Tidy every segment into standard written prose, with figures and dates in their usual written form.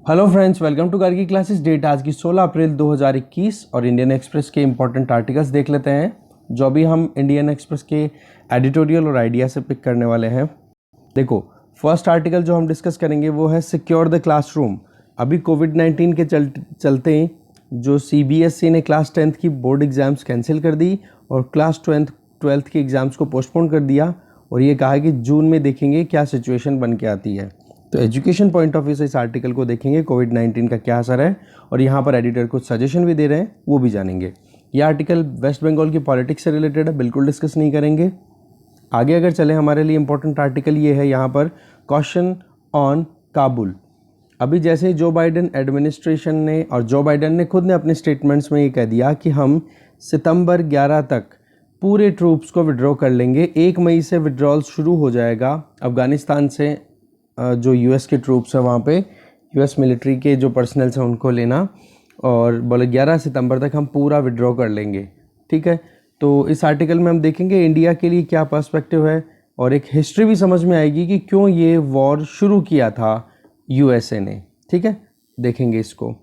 Hello friends, welcome to Gargi classes. Date आज की 16 अप्रैल 2021 और इंडियन एक्सप्रेस के इंपॉर्टेंट आर्टिकल्स देख लेते हैं जो भी हम इंडियन एक्सप्रेस के एडिटोरियल और आइडिया से पिक करने वाले हैं। देखो, फर्स्ट आर्टिकल जो हम डिस्कस करेंगे वो है सिक्योर द क्लासरूम। अभी कोविड-19 के चलते जो CBSE ने क्लास 10th की बोर्ड एग्ज़ाम्स कैंसिल कर दी और क्लास 12th के एग्ज़ाम्स को पोस्टपोन कर दिया और ये कहा कि जून में देखेंगे क्या सिचुएशन बन के आती है। तो एजुकेशन पॉइंट ऑफ व्यू से इस आर्टिकल को देखेंगे, कोविड-19 का क्या असर है, और यहाँ पर एडिटर कुछ सजेशन भी दे रहे हैं, वो भी जानेंगे। यह आर्टिकल वेस्ट बंगाल की पॉलिटिक्स से रिलेटेड है, बिल्कुल डिस्कस नहीं करेंगे। आगे अगर चले, हमारे लिए इंपॉर्टेंट आर्टिकल ये है यहाँ पर, कॉशन ऑन काबुल। अभी जैसे ही जो बाइडेन एडमिनिस्ट्रेशन ने और जो बाइडेन ने खुद ने अपने स्टेटमेंट्स में ये कह दिया कि हम सितंबर 11 तक पूरे ट्रूप्स को विड्रॉ कर लेंगे। 1 मई से विड्रॉल शुरू हो जाएगा अफ़गानिस्तान से। जो US के ट्रूप्स हैं वहाँ पे US मिलिट्री के जो पर्सनल्स हैं उनको लेना, और बोले 11 सितंबर तक हम पूरा विड्रॉ कर लेंगे। ठीक है, तो इस आर्टिकल में हम देखेंगे इंडिया के लिए क्या पर्सपेक्टिव है और एक हिस्ट्री भी समझ में आएगी कि क्यों ये वॉर शुरू किया था USA ने। ठीक है, देखेंगे इसको।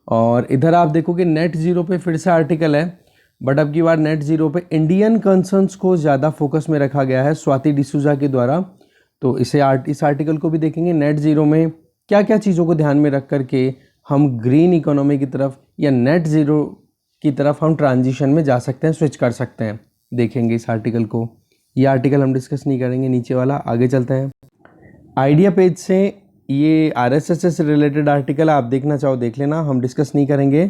और इधर आप देखोगे नेट ज़ीरो पे फिर से आर्टिकल है, बट अब की बार नेट ज़ीरो पे इंडियन कंसर्न्स को ज़्यादा फोकस में रखा गया है स्वाति डिसूजा के द्वारा। तो इस आर्टिकल को भी देखेंगे। नेट ज़ीरो में क्या क्या चीज़ों को ध्यान में रख करके हम ग्रीन इकोनॉमी की तरफ या नेट ज़ीरो की तरफ हम ट्रांजिशन में जा सकते हैं, स्विच कर सकते हैं, देखेंगे इस आर्टिकल को। ये आर्टिकल हम डिस्कस नहीं करेंगे, नीचे वाला। आगे चलते हैं। आइडिया पेज से ये RSS से रिलेटेड आर्टिकल आप देखना चाहो देख लेना, हम डिस्कस नहीं करेंगे।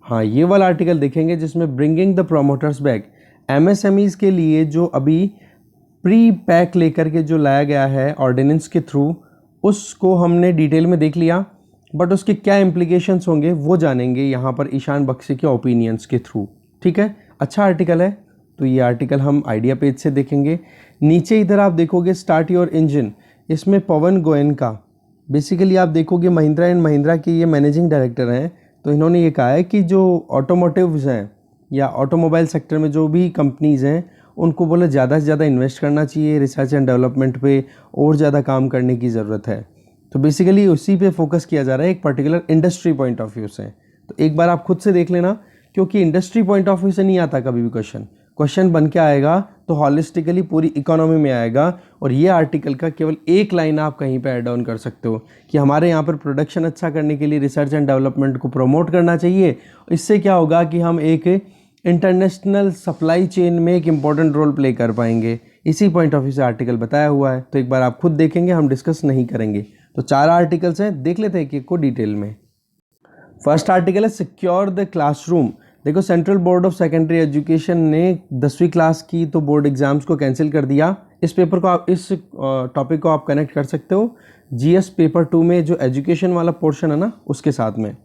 हाँ, ये वाला आर्टिकल देखेंगे जिसमें bringing the promoters back, MSMEs के लिए जो अभी प्री पैक लेकर के जो लाया गया है ऑर्डिनेंस के थ्रू, उसको हमने डिटेल में देख लिया, बट उसके क्या इम्प्लीकेशंस होंगे वो जानेंगे यहाँ पर ईशान बख्शी के ओपिनियंस के थ्रू। ठीक है, अच्छा आर्टिकल है। तो ये आर्टिकल हम आइडिया पेज से देखेंगे। नीचे इधर आप देखोगे स्टार्ट योर इंजन, इसमें पवन गोयनका, बेसिकली आप देखोगे महिंद्रा एंड महिंद्रा के ये मैनेजिंग डायरेक्टर हैं। तो इन्होंने ये कहा है कि जो ऑटोमोटिव्स हैं या ऑटोमोबाइल सेक्टर में जो भी कंपनीज़ हैं उनको बोले ज़्यादा से ज़्यादा इन्वेस्ट करना चाहिए, रिसर्च एंड डेवलपमेंट पे और ज़्यादा काम करने की ज़रूरत है। तो बेसिकली उसी पे फोकस किया जा रहा है एक particular industry point of view से। तो एक बार आप खुद से देख लेना, क्योंकि इंडस्ट्री पॉइंट ऑफ व्यू से नहीं आता कभी भी क्वेश्चन बन के आएगा तो हॉलिस्टिकली पूरी इकोनॉमी में आएगा। और ये आर्टिकल का केवल एक लाइन आप कहीं पे ऐड ऑन कर सकते हो कि हमारे यहाँ पर प्रोडक्शन अच्छा करने के लिए रिसर्च एंड डेवलपमेंट को प्रमोट करना चाहिए। इससे क्या होगा कि हम एक इंटरनेशनल सप्लाई चेन में एक इम्पॉर्टेंट रोल प्ले कर पाएंगे। इसी पॉइंट ऑफ व्यू से आर्टिकल बताया हुआ है। तो एक बार आप खुद देखेंगे, हम डिस्कस नहीं करेंगे। तो 4 आर्टिकल्स हैं, देख लेते हैं एक एक को डिटेल में। फर्स्ट आर्टिकल है सिक्योर द क्लासरूम। देखो, central board of secondary education ने 10वीं क्लास की तो बोर्ड एग्जाम्स को कैंसिल कर दिया। इस पेपर को आप, इस टॉपिक को आप कनेक्ट कर सकते हो GS पेपर 2 में जो एजुकेशन वाला पोर्शन है ना, उसके साथ में।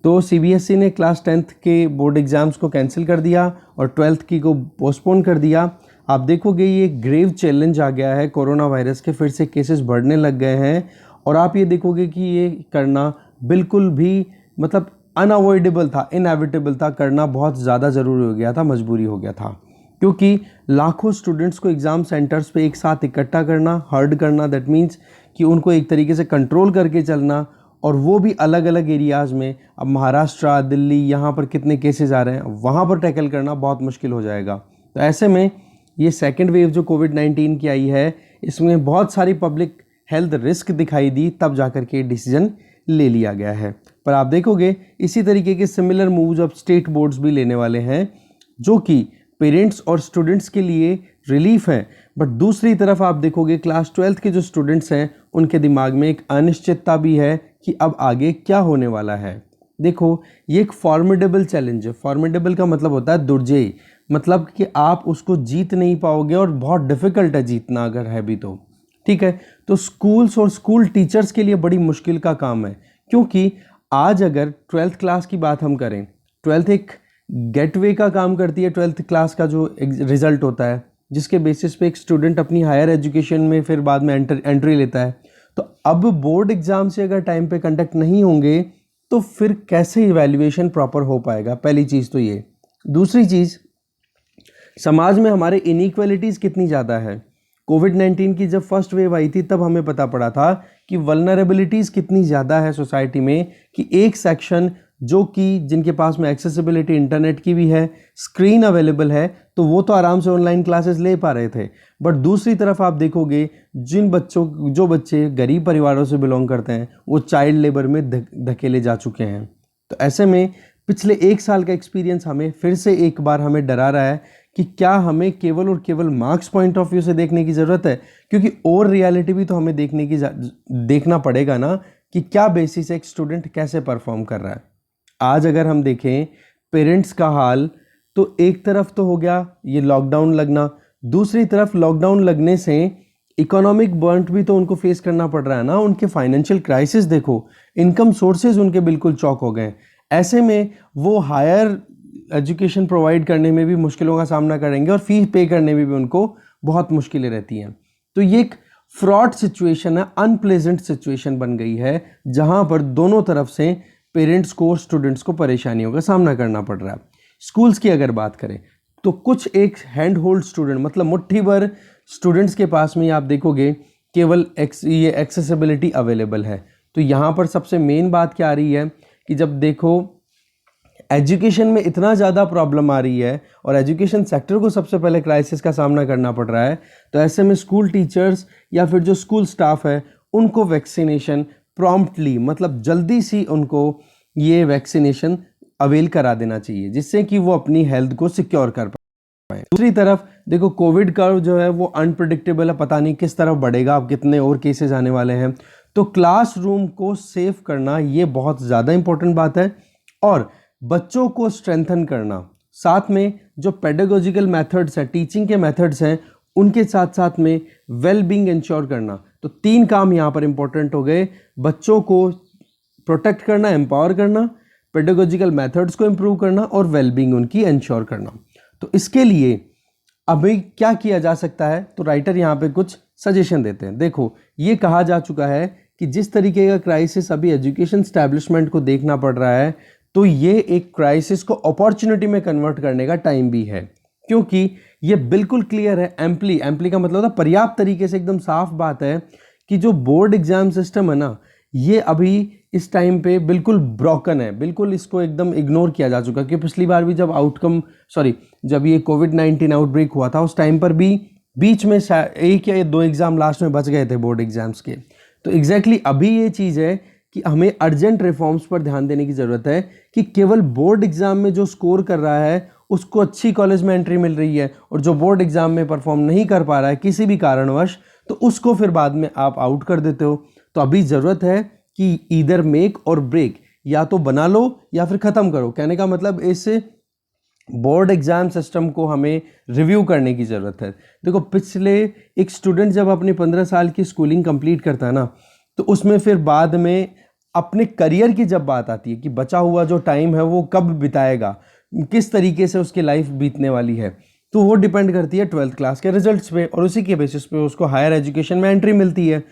तो CBSE ने क्लास 10th के बोर्ड एग्ज़ाम्स को कैंसिल कर दिया और 12th की को पोस्टपोन कर दिया। आप देखोगे ये ग्रेव चैलेंज आ गया है कोरोना वायरस के, फिर से केसेस बढ़ने लग गए हैं। और आप ये देखोगे कि ये करना बिल्कुल भी मतलब अनअवॉइडेबल था, इनएविटेबल था, करना बहुत ज़्यादा ज़रूरी हो गया था, मजबूरी हो गया था। क्योंकि लाखों स्टूडेंट्स को एग्ज़ाम सेंटर्स पे एक साथ इकट्ठा करना, हर्ड करना, दैट मीन्स कि उनको एक तरीके से कंट्रोल करके चलना, और वो भी अलग अलग एरियाज़ में। अब महाराष्ट्र, दिल्ली, यहाँ पर कितने केसेस आ रहे हैं, वहाँ पर टैकल करना बहुत मुश्किल हो जाएगा। तो ऐसे में ये सेकेंड वेव जो कोविड-19 की आई है, इसमें बहुत सारी पब्लिक हेल्थ रिस्क दिखाई दी, तब जाकर के डिसीजन ले लिया गया है। पर आप देखोगे इसी तरीके के सिमिलर मूव्स अब स्टेट बोर्ड्स भी लेने वाले हैं, जो कि पेरेंट्स और स्टूडेंट्स के लिए रिलीफ हैं। बट दूसरी तरफ आप देखोगे क्लास 12th के जो स्टूडेंट्स हैं उनके दिमाग में एक अनिश्चितता भी है कि अब आगे क्या होने वाला है। देखो, ये एक फॉर्मिडेबल चैलेंज है। फॉर्मिडेबल का मतलब होता है दुर्जेय, मतलब कि आप उसको जीत नहीं पाओगे और बहुत डिफ़िकल्ट है जीतना अगर है भी तो। ठीक है, तो स्कूल्स और स्कूल टीचर्स के लिए बड़ी मुश्किल का काम है, क्योंकि आज अगर 12th क्लास की बात हम करें, 12th एक गेटवे का काम करती है। 12th क्लास का जो रिज़ल्ट होता है, जिसके बेसिस पे एक स्टूडेंट अपनी हायर एजुकेशन में फिर बाद में एंट्री लेता है। तो अब बोर्ड एग्ज़ाम से अगर टाइम पे कंडक्ट नहीं होंगे तो फिर कैसे इवैल्यूएशन प्रॉपर हो पाएगा, पहली चीज़ तो ये। दूसरी चीज़, समाज में हमारे इनइक्वालिटीज़ कितनी ज़्यादा है। कोविड-19 की जब फर्स्ट वेव आई थी तब हमें पता पड़ा था कि वल्नरेबिलिटीज़ कितनी ज़्यादा है सोसाइटी में, कि एक सेक्शन जो कि जिनके पास में एक्सेसिबिलिटी इंटरनेट की भी है, स्क्रीन अवेलेबल है, तो वो तो आराम से ऑनलाइन क्लासेस ले पा रहे थे। बट दूसरी तरफ आप देखोगे जो बच्चे गरीब परिवारों से बिलोंग करते हैं वो चाइल्ड लेबर में धकेले जा चुके हैं। तो ऐसे में पिछले 1 साल का एक्सपीरियंस हमें फिर से एक बार हमें डरा रहा है कि क्या हमें केवल और केवल मार्क्स पॉइंट ऑफ व्यू से देखने की ज़रूरत है, क्योंकि और रियलिटी भी तो हमें देखना पड़ेगा ना, कि क्या बेसिस से एक स्टूडेंट कैसे परफॉर्म कर रहा है। आज अगर हम देखें पेरेंट्स का हाल, तो एक तरफ तो हो गया ये लॉकडाउन लगना, दूसरी तरफ लॉकडाउन लगने से इकोनॉमिक बर्न्ट भी तो उनको फेस करना पड़ रहा है ना। उनके फाइनेंशियल क्राइसिस देखो, इनकम सोर्सेज उनके बिल्कुल चौक हो गए। ऐसे में वो हायर एजुकेशन प्रोवाइड करने में भी मुश्किलों का सामना करेंगे और फीस पे करने में भी उनको बहुत मुश्किलें रहती हैं। तो ये एक फ्रॉड सिचुएशन है, अनप्लेजेंट सिचुएशन बन गई है, जहां पर दोनों तरफ से पेरेंट्स को, स्टूडेंट्स को परेशानियों का सामना करना पड़ रहा है। स्कूल्स की अगर बात करें तो कुछ एक हैंड होल्ड स्टूडेंट, मतलब मुट्ठी भर स्टूडेंट्स के पास में आप देखोगे केवल ये एक्सेसिबिलिटी अवेलेबल है। तो यहाँ पर सबसे मेन बात क्या आ रही है कि जब देखो एजुकेशन में इतना ज़्यादा प्रॉब्लम आ रही है और एजुकेशन सेक्टर को सबसे पहले क्राइसिस का सामना करना पड़ रहा है, तो ऐसे में स्कूल टीचर्स या फिर जो स्कूल स्टाफ है उनको वैक्सीनेशन प्रॉम्प्टली, मतलब जल्दी सी उनको ये वैक्सीनेशन अवेल करा देना चाहिए, जिससे कि वो अपनी हेल्थ को सिक्योर कर पाए। दूसरी तरफ देखो कोविड का जो है वो अनप्रिडिक्टेबल है, पता नहीं किस तरफ बढ़ेगा, अब कितने और केसेस आने वाले हैं। तो क्लासरूम को सेफ करना ये बहुत ज़्यादा इंपॉर्टेंट बात है, और बच्चों को स्ट्रेंथन करना, साथ में जो पेडागोजिकल मेथड्स हैं, टीचिंग के मेथड्स हैं, उनके साथ साथ में वेल बीइंग इंश्योर करना। तो 3 काम यहाँ पर इंपॉर्टेंट हो गए, बच्चों को प्रोटेक्ट करना, एम्पावर करना, पेडागोजिकल मेथड्स को इम्प्रूव करना और वेल बीइंग उनकी इंश्योर करना। तो इसके लिए अभी क्या किया जा सकता है, तो राइटर यहाँ पे कुछ सजेशन देते हैं। देखो ये कहा जा चुका है कि जिस तरीके का क्राइसिस अभी एजुकेशन स्टैब्लिशमेंट को देखना पड़ रहा है, तो ये एक क्राइसिस को अपॉर्चुनिटी में कन्वर्ट करने का टाइम भी है, क्योंकि ये बिल्कुल क्लियर है, एम्पली का मतलब होता है पर्याप्त तरीके से, एकदम साफ बात है कि जो बोर्ड एग्जाम सिस्टम है ना, ये अभी इस टाइम पे बिल्कुल ब्रोकन है, बिल्कुल इसको एकदम इग्नोर किया जा चुका है। क्योंकि पिछली बार भी जब ये कोविड-19 आउटब्रेक हुआ था, उस टाइम पर भी बीच में 1 या 2 एग्ज़ाम लास्ट में बच गए थे बोर्ड एग्जाम्स के। तो एग्जैक्टली अभी ये चीज़ है कि हमें अर्जेंट रिफॉर्म्स पर ध्यान देने की ज़रूरत है, कि केवल बोर्ड एग्ज़ाम में जो स्कोर कर रहा है उसको अच्छी कॉलेज में एंट्री मिल रही है, और जो बोर्ड एग्ज़ाम में परफॉर्म नहीं कर पा रहा है किसी भी कारणवश, तो उसको फिर बाद में आप आउट कर देते हो। तो अभी ज़रूरत है कि ईदर मेक और ब्रेक, या तो बना लो या फिर ख़त्म करो। कहने का मतलब इस बोर्ड एग्ज़ाम सिस्टम को हमें रिव्यू करने की ज़रूरत है। देखो पिछले एक स्टूडेंट जब अपनी 15 साल की स्कूलिंग कंप्लीट करता है ना, तो उसमें फिर बाद में अपने करियर की जब बात आती है कि बचा हुआ जो टाइम है वो कब बिताएगा, किस तरीके से उसकी लाइफ बीतने वाली है, तो वो डिपेंड करती है 12th क्लास के रिजल्ट्स पे, और उसी के बेसिस पे उसको हायर एजुकेशन में एंट्री मिलती है।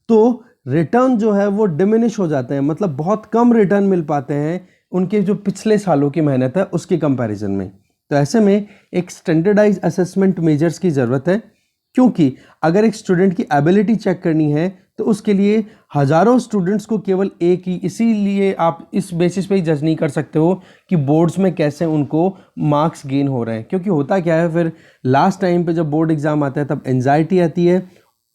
तो रिटर्न जो है वो डिमिनिश हो जाते हैं, मतलब बहुत कम रिटर्न मिल पाते हैं उनके जो पिछले सालों की मेहनत है उसके कंपैरिजन में। तो ऐसे में एक स्टैंडर्डाइज असेसमेंट मेजर्स की ज़रूरत है, क्योंकि अगर एक स्टूडेंट की एबिलिटी चेक करनी है तो उसके लिए हज़ारों स्टूडेंट्स को केवल एक ही, इसीलिए आप इस बेसिस पे ही जज नहीं कर सकते हो कि बोर्ड्स में कैसे उनको मार्क्स गेन हो रहे हैं। क्योंकि होता क्या है, फिर लास्ट टाइम पे जब बोर्ड एग्ज़ाम आता है तब एंजाइटी आती है,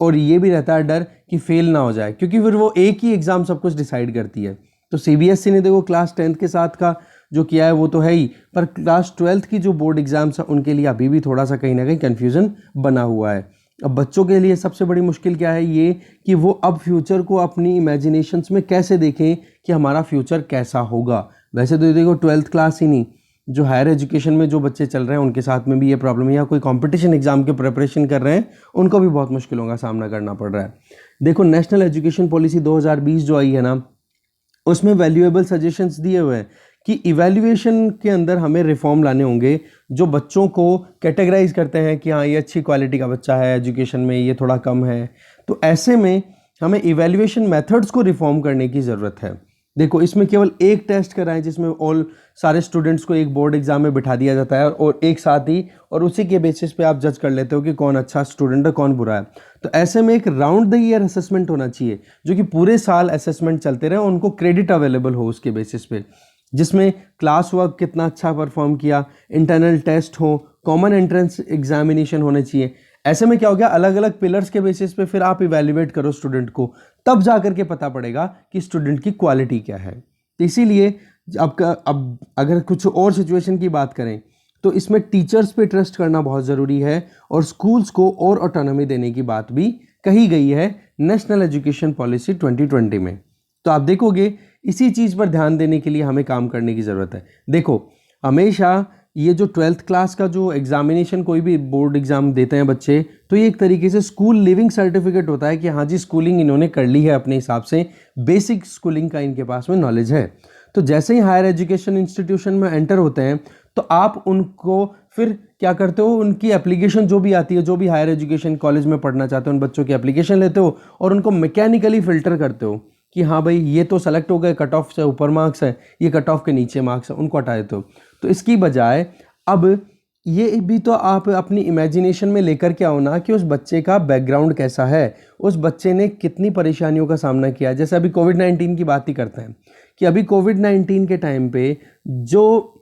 और ये भी रहता है डर कि फेल ना हो जाए, क्योंकि फिर वो एक ही एग्ज़ाम सब कुछ डिसाइड करती है। तो सीबीएसई ने देखो क्लास 10th के साथ का जो किया है वो तो है ही, पर क्लास 12th की जो बोर्ड एग्ज़ाम्स हैं उनके लिए अभी भी थोड़ा सा कहीं ना कहीं कन्फ्यूज़न बना हुआ है। अब बच्चों के लिए सबसे बड़ी मुश्किल क्या है, ये कि वो अब फ्यूचर को अपनी इमेजिनेशंस में कैसे देखें कि हमारा फ्यूचर कैसा होगा। वैसे तो देखो 12th क्लास ही नहीं, जो हायर एजुकेशन में जो बच्चे चल रहे हैं उनके साथ में भी ये प्रॉब्लम है, या कोई कंपटीशन एग्जाम के प्रिपरेशन कर रहे हैं उनको भी बहुत मुश्किलों का सामना करना पड़ रहा है। देखो नेशनल एजुकेशन पॉलिसी 2020 जो आई है ना, उसमें वैल्यूएबल सजेशंस दिए हुए हैं कि इवैल्यूएशन के अंदर हमें रिफॉर्म लाने होंगे जो बच्चों को कैटेगराइज करते हैं कि हाँ ये अच्छी क्वालिटी का बच्चा है एजुकेशन में, ये थोड़ा कम है। तो ऐसे में हमें इवैल्यूएशन मेथड्स को रिफॉर्म करने की ज़रूरत है। देखो इसमें केवल एक टेस्ट कराएं जिसमें ऑल सारे स्टूडेंट्स को एक बोर्ड एग्जाम में बिठा दिया जाता है और एक साथ ही, और उसी के बेसिस पे आप जज कर लेते हो कि कौन अच्छा स्टूडेंट है कौन बुरा है। तो ऐसे में एक राउंड द ईयर असेसमेंट होना चाहिए जो कि पूरे साल असेसमेंट चलते रहे, उनको क्रेडिट अवेलेबल हो उसके बेसिस पे, जिसमें क्लास वर्क कितना अच्छा परफॉर्म किया, इंटरनल टेस्ट हो, कॉमन एंट्रेंस एग्जामिनेशन होने चाहिए। ऐसे में क्या हो गया, अलग अलग पिलर्स के बेसिस पे फिर आप इवेल्युएट करो स्टूडेंट को, तब जा करके पता पड़ेगा कि स्टूडेंट की क्वालिटी क्या है। तो इसीलिए अब अगर कुछ और सिचुएशन की बात करें तो इसमें टीचर्स पे ट्रस्ट करना बहुत ज़रूरी है और स्कूल्स को और ऑटोनॉमी देने की बात भी कही गई है नेशनल एजुकेशन पॉलिसी 2020 में। तो आप देखोगे इसी चीज़ पर ध्यान देने के लिए हमें काम करने की ज़रूरत है। देखो हमेशा ये जो 12th क्लास का जो एग्जामिनेशन कोई भी बोर्ड एग्जाम देते हैं बच्चे, तो ये एक तरीके से स्कूल लिविंग सर्टिफिकेट होता है कि हाँ जी स्कूलिंग इन्होंने कर ली है अपने हिसाब से, बेसिक स्कूलिंग का इनके पास में नॉलेज है। तो जैसे ही हायर एजुकेशन इंस्टीट्यूशन में एंटर होते हैं तो आप उनको फिर क्या करते हो, उनकी एप्लीकेशन जो भी आती है, जो भी हायर एजुकेशन कॉलेज में पढ़ना चाहते हो उन बच्चों की एप्लीकेशन लेते हो और उनको मैकेनिकली फिल्टर करते हो कि हाँ भाई ये तो सेलेक्ट हो गए, कट ऑफ से ऊपर मार्क्स है, ये कट ऑफ के नीचे मार्क्स है, उनको हटा देते हो। तो इसकी बजाय अब ये भी तो आप अपनी इमेजिनेशन में लेकर के आओ ना कि उस बच्चे का बैकग्राउंड कैसा है, उस बच्चे ने कितनी परेशानियों का सामना किया। जैसे अभी कोविड-19 की बात ही करते हैं कि अभी कोविड-19 के टाइम पे जो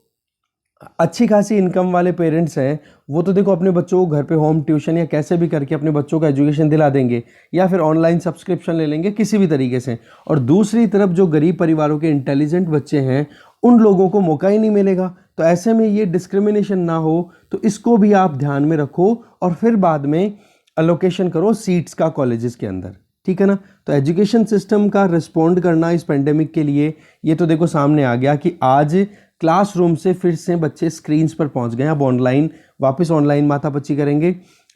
अच्छी खासी इनकम वाले पेरेंट्स हैं वो तो देखो अपने बच्चों को घर पे होम ट्यूशन या कैसे भी करके अपने बच्चों का एजुकेशन दिला देंगे या फिर ऑनलाइन सब्सक्रिप्शन ले लेंगे किसी भी तरीके से, और दूसरी तरफ जो गरीब परिवारों के इंटेलिजेंट बच्चे हैं उन लोगों को मौका ही नहीं मिलेगा। तो ऐसे में ये डिस्क्रिमिनेशन ना हो तो इसको भी आप ध्यान में रखो और फिर बाद में अलोकेशन करो सीट्स का कॉलेजेस के अंदर, ठीक है ना। तो एजुकेशन सिस्टम का रिस्पॉन्ड करना इस पेंडेमिक के लिए ये तो देखो सामने आ गया कि आज क्लासरूम से फिर से बच्चे स्क्रीन्स पर पहुंच गए, अब ऑनलाइन वापस ऑनलाइन माथापच्ची करेंगे।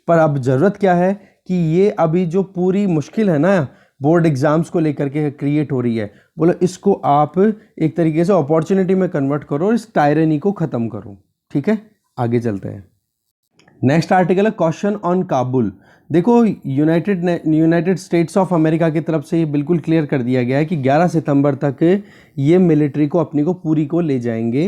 पर अब ज़रूरत क्या है कि ये अभी जो पूरी मुश्किल है ना बोर्ड एग्जाम्स को लेकर के क्रिएट हो रही है, बोलो इसको आप एक तरीके से अपॉर्चुनिटी में कन्वर्ट करो और इस टायरनी को ख़त्म करो, ठीक है। आगे चलते हैं। नेक्स्ट आर्टिकल है क्वेश्चन ऑन काबुल। देखो यूनाइटेड स्टेट्स ऑफ अमेरिका की तरफ से ये बिल्कुल क्लियर कर दिया गया है कि 11 सितंबर तक ये मिलिट्री को अपनी को पूरी को ले जाएंगे,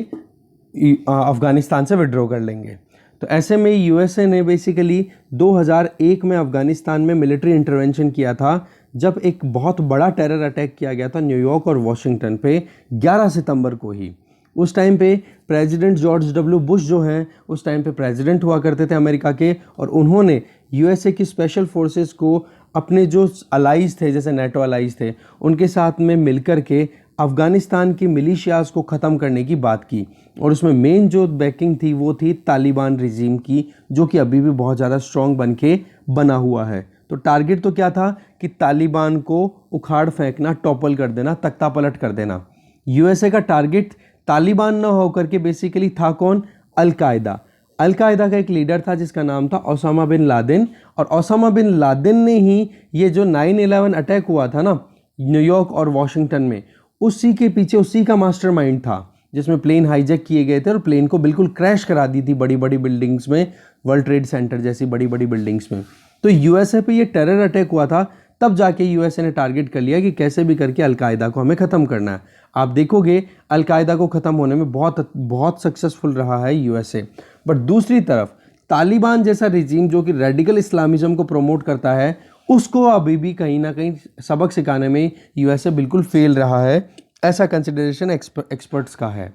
अफ़गानिस्तान से विड्रॉ कर लेंगे। तो ऐसे में यूएसए ने बेसिकली 2001 में अफ़गानिस्तान में मिलिट्री इंटरवेंशन किया था, जब एक बहुत बड़ा टेरर अटैक किया गया था न्यूयॉर्क और वॉशिंगटन पे 11 सितंबर को ही। उस टाइम पे प्रेसिडेंट जॉर्ज डब्ल्यू बुश जो हैं उस टाइम पे प्रेसिडेंट हुआ करते थे अमेरिका के, और उन्होंने यूएसए की स्पेशल फोर्सेस को अपने जो अलाइज थे जैसे नेटो अलाइज थे उनके साथ में मिलकर के अफ़गानिस्तान की मिलिशियाज़ को ख़त्म करने की बात की, और उसमें मेन जो बैकिंग थी वो थी तालिबान रिजीम की, जो कि अभी भी बहुत ज़्यादा स्ट्रॉन्ग बन के बना हुआ है। तो टारगेट तो क्या था कि तालिबान को उखाड़ फेंकना, टॉपल कर देना, तख्ता पलट कर देना। यूएसए का टारगेट तालिबान ना होकर के बेसिकली था कौन, अलकायदा। अलकायदा का एक लीडर था जिसका नाम था ओसामा बिन लादेन, और ओसामा बिन लादेन ने ही ये जो 9/11 अटैक हुआ था ना न्यूयॉर्क और वॉशिंगटन में, उसी के पीछे उसी का मास्टरमाइंड था, जिसमें प्लेन हाईजैक किए गए थे और प्लेन को बिल्कुल क्रैश करा दी थी बड़ी बड़ी बिल्डिंग्स में, वर्ल्ड ट्रेड सेंटर जैसी बड़ी बड़ी बिल्डिंग्स में। तो यूएसए पे ये टेरर अटैक हुआ था, तब जाके यूएसए ने टारगेट कर लिया कि कैसे भी करके अलकायदा को हमें ख़त्म करना है। आप देखोगे अलकायदा को ख़त्म होने में बहुत सक्सेसफुल रहा है यूएसए। बट दूसरी तरफ तालिबान जैसा रिजीम जो कि रेडिकल इस्लामिज़म को प्रमोट करता है, उसको अभी भी कहीं ना कहीं सबक सिखाने में यूएसए बिल्कुल फेल रहा है, ऐसा कंसिडरेशन एक्सपर्ट्स का है।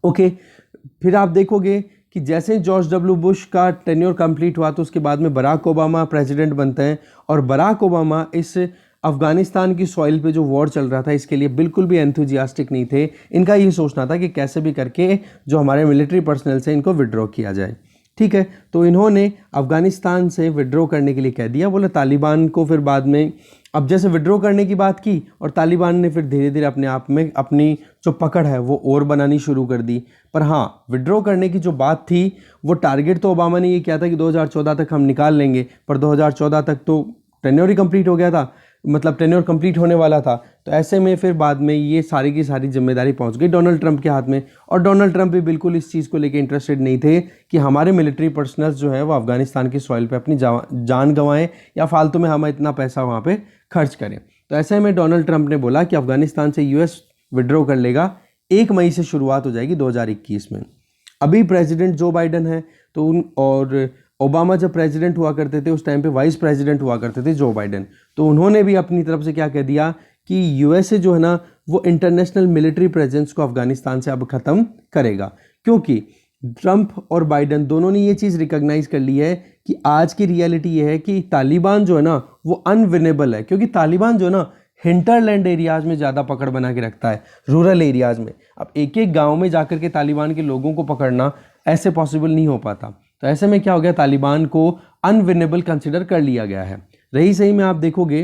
ओके, फिर आप देखोगे कि जैसे जॉर्ज डब्ल्यू बुश का टेन्योर कंप्लीट हुआ तो उसके बाद में बराक ओबामा प्रेसिडेंट बनते हैं, और बराक ओबामा इस अफ़गानिस्तान की सॉइल पे जो वॉर चल रहा था इसके लिए बिल्कुल भी एंथुजियास्टिक नहीं थे। इनका ये सोचना था कि कैसे भी करके जो हमारे मिलिट्री पर्सनल से इनको विड्रॉ किया जाए, ठीक है। तो इन्होंने अफ़गानिस्तान से विड्रॉ करने के लिए कह दिया, बोले तालिबान को फिर बाद में, अब जैसे विड्रॉ करने की बात की और तालिबान ने फिर धीरे धीरे अपने आप में अपनी जो पकड़ है वो और बनानी शुरू कर दी। पर हाँ, विड्रॉ करने की जो बात थी वो टारगेट तो ओबामा ने ये किया था कि 2014 तक हम निकाल लेंगे, पर 2014 तक तो टेन्योर ही कंप्लीट हो गया था, मतलब टेन्योर कंप्लीट होने वाला था। तो ऐसे में फिर बाद में ये सारी की सारी जिम्मेदारी पहुंच गई डोनाल्ड ट्रंप के हाथ में, और डोनाल्ड ट्रंप भी बिल्कुल इस चीज़ को लेकर इंटरेस्टेड नहीं थे कि हमारे मिलिट्री पर्सनल्स जो है वो अफ़गानिस्तान की सॉइल पे अपनी जान गंवाएं या फालतू में हम इतना पैसा वहाँ पे खर्च करें। तो ऐसे में डोनाल्ड ट्रंप ने बोला कि अफ़गानिस्तान से यूएस विड्रॉ कर लेगा। 1 मई से शुरुआत हो जाएगी 2021 में। अभी प्रेसिडेंट जो बाइडन है तो और ओबामा जब प्रेसिडेंट हुआ करते थे उस टाइम पे वाइस प्रेसिडेंट हुआ करते थे जो बाइडन, तो उन्होंने भी अपनी तरफ से क्या कह दिया कि यूएसए जो है ना वो इंटरनेशनल मिलिट्री प्रेजेंस को अफगानिस्तान से अब ख़त्म करेगा, क्योंकि ट्रंप और बाइडन दोनों ने ये चीज़ रिकॉग्नाइज कर ली है कि आज की रियलिटी ये है कि तालिबान जो है ना वो अनविनेबल है, क्योंकि तालिबान जो है ना हिंटरलैंड एरियाज़ में ज़्यादा पकड़ बना के रखता है, रूरल एरियाज़ में। अब एक एक गांव में जाकर के तालिबान के लोगों को पकड़ना ऐसे पॉसिबल नहीं हो पाता। तो ऐसे में क्या हो गया, तालिबान को अनविनेबल कंसिडर कर लिया गया है। रही सही में आप देखोगे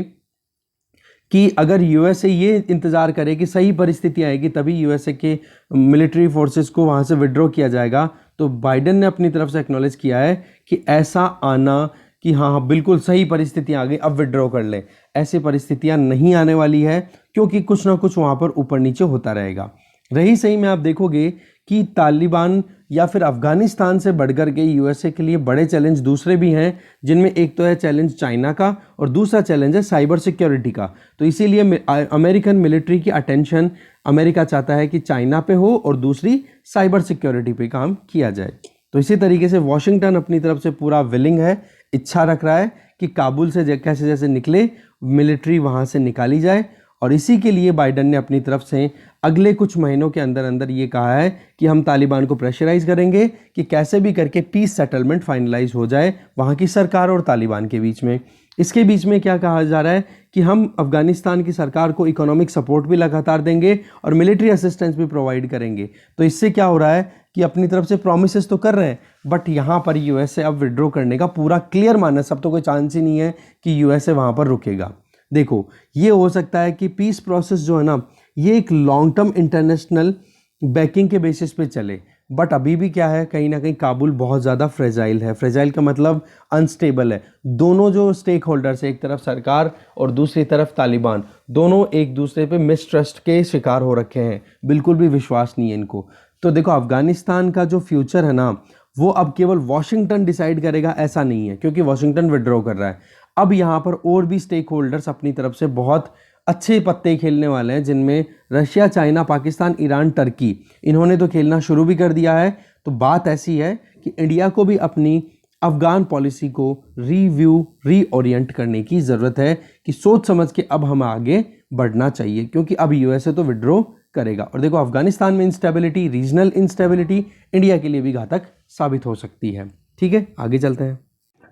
कि अगर यूएसए ये इंतज़ार करे कि सही परिस्थिति आएगी तभी यूएसए के मिलिट्री फोर्सेस को वहाँ से विड्रॉ किया जाएगा, तो बाइडन ने अपनी तरफ से एक्नॉलेज किया है कि ऐसा आना कि हाँ बिल्कुल सही परिस्थितियाँ आ गई अब विड्रॉ कर ले, ऐसी परिस्थितियाँ नहीं आने वाली है, क्योंकि कुछ ना कुछ वहाँ पर ऊपर नीचे होता रहेगा। रही सही में आप देखोगे कि तालिबान या फिर अफगानिस्तान से बढ़कर के यूएसए के लिए बड़े चैलेंज दूसरे भी हैं, जिनमें एक तो है चैलेंज चाइना का और दूसरा चैलेंज है साइबर सिक्योरिटी का। तो इसीलिए अमेरिकन मिलिट्री की अटेंशन अमेरिका चाहता है कि चाइना पे हो और दूसरी साइबर सिक्योरिटी पे काम किया जाए। तो इसी तरीके से वॉशिंगटन अपनी तरफ से पूरा विलिंग है, इच्छा रख रहा है कि काबुल से कैसे जैसे निकले मिलिट्री वहाँ से निकाली जाए, और इसी के लिए बाइडन ने अपनी तरफ से अगले कुछ महीनों के अंदर अंदर ये कहा है कि हम तालिबान को प्रेशराइज करेंगे कि कैसे भी करके पीस सेटलमेंट फाइनलाइज हो जाए वहाँ की सरकार और तालिबान के बीच में। इसके बीच में क्या कहा जा रहा है कि हम अफगानिस्तान की सरकार को इकोनॉमिक सपोर्ट भी लगातार देंगे और मिलिट्री असिस्टेंस भी प्रोवाइड करेंगे। तो इससे क्या हो रहा है कि अपनी तरफ से प्रोमिसेस तो कर रहे हैं, बट यहाँ पर यूएसए अब विड्रॉ करने का पूरा क्लियर मानस, अब तो कोई चांस ही नहीं है कि यूएसए वहाँ पर रुकेगा। देखो ये हो सकता है कि पीस प्रोसेस जो है ना ये एक लॉन्ग टर्म इंटरनेशनल बैकिंग के बेसिस पे चले, बट अभी भी क्या है, कहीं ना कहीं काबुल बहुत ज़्यादा फ्रेजाइल है। फ्रेजाइल का मतलब अनस्टेबल है। दोनों जो स्टेक होल्डर्स है, एक तरफ सरकार और दूसरी तरफ तालिबान, दोनों एक दूसरे पे मिसट्रस्ट के शिकार हो रखे हैं, बिल्कुल भी विश्वास नहीं है इनको। तो देखो अफगानिस्तान का जो फ्यूचर है ना वो अब केवल वॉशिंगटन डिसाइड करेगा ऐसा नहीं है, क्योंकि वॉशिंगटन विड्रॉ कर रहा है। अब यहाँ पर और भी स्टेक होल्डर्स अपनी तरफ से बहुत अच्छे पत्ते खेलने वाले हैं, जिनमें Russia, China, Pakistan, Iran, Turkey, इन्होंने तो खेलना शुरू भी कर दिया है। तो बात ऐसी है कि इंडिया को भी अपनी अफगान पॉलिसी को रीओरिएंट करने की ज़रूरत है कि सोच समझ के अब हम आगे बढ़ना चाहिए, क्योंकि अब यूएसए तो विड्रॉ करेगा। और देखो अफगानिस्तान में इंस्टेबिलिटी, रीजनल इंस्टेबिलिटी इंडिया के लिए भी घातक साबित हो सकती है। ठीक है, आगे चलते हैं।